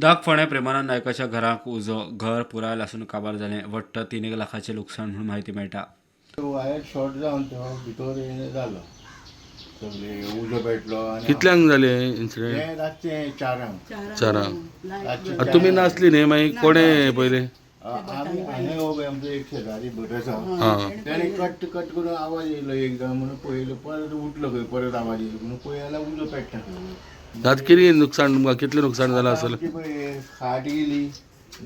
दाग फोंड्या प्रेमानंद नायकाच्या घराक उजो घर पुराय लासून काबार जालें. वट्ट 3 लाखांचें लुकसाण म्हणून माहिती मेळटा. वायर शॉर्ट जावन तो भितर जालो सगळे उजो पेटलो आनी कितल्यांक जाले इन्सिडेंट? हें रातचें चारांक चारांक. तुमी नासली न्ही मागीर कोणे पयले? आमी हांगा आमचो एक शेजारी भट आसा हां त्याने कट करून आवाज येयलो एकदम म्हणून पळयलो परत उठलो खंय परत आवाज येयलो म्हणून पळय जाल्यार उजो पेट्टा. आतां कितें नुकसाण तुमकां कितलें नुकसाण जालां आसतलें? आमची पळय खाट गेली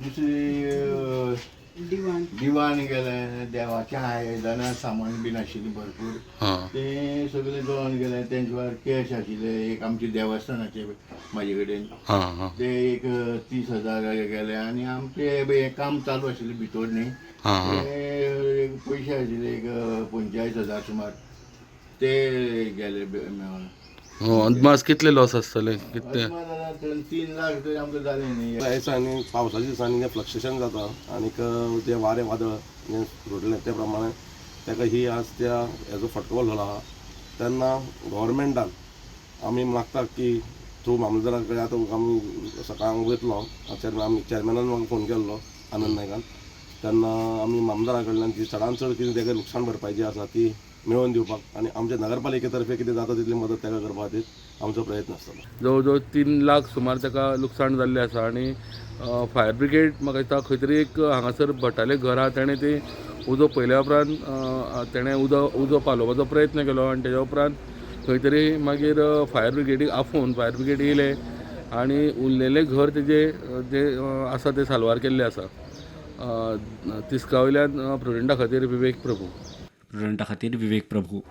दुसरी दिवाण गेलें देवाचें आयदनां सामान बीन आशिल्लीं भरपूर हां तें सगळें जळोन गेलें. तेंचे वेळार कॅश आशिल्ले एक आमचे देवस्थानाचे म्हाजे कडेन हां हां ते एक 30,000 गेले आनी आमचे हें काम चालू आशिल्लें भितर न्ही हां हां ते पयशे आशिल्ले एक 45,000 सुमार ते गेले मेळोन. अदमास कितले लॉस आसतले? कितले? 3 लाख तरी आमकां जाले न्ही. ह्या दिसांनी पावसाच्या दिसांनी जे फ्लक्च्युएशन जाता आनीक जे वारें वादळ जे सुटलें ते प्रमाणे ताका ही आज त्या हेजो फटको लागलो आहा. तेन्ना गव्हर्मेंटान आमी मागता की थ्रू मामलेदारा कडेन आतां आमी सकाळीं वयतलो आमी चॅरमॅनान म्हाका फोन केल्लो आनंद नायकान. तेन्ना आमी मामलेदारा कडल्यान ती चडांत चड कितें ताका लुकसाण भरपाय जी आसा ती मेळोवन दिवपाक आनी आमच्या नगरपालिके तर्फे कितें जाता तितली मदत ताका करपा खातीर आमचो प्रयत्न आसतलो. जवळ जवळ 3 लाख सुमार ताका लुकसाण जाल्लें आसा आनी फायर ब्रिगेड म्हाका दिसता खंय तरी एक हांगासर भटालें घर आहा ताणें ती उजो पयल्या उपरांत ताणें उजो पालोवपाचो प्रयत्न केलो आनी तेज्या उपरांत खंय तरी मागीर फायर ब्रिगेडीक आफोवन फायर ब्रिगेड येयले आनी उरलेलें घर तेजें जें आसा तें साल्वार केल्लें आसा. तिस्का वयल्यान प्रुडंटा खातीर विवेक प्रभू. प्रुडंटा खातीर विवेक प्रभू.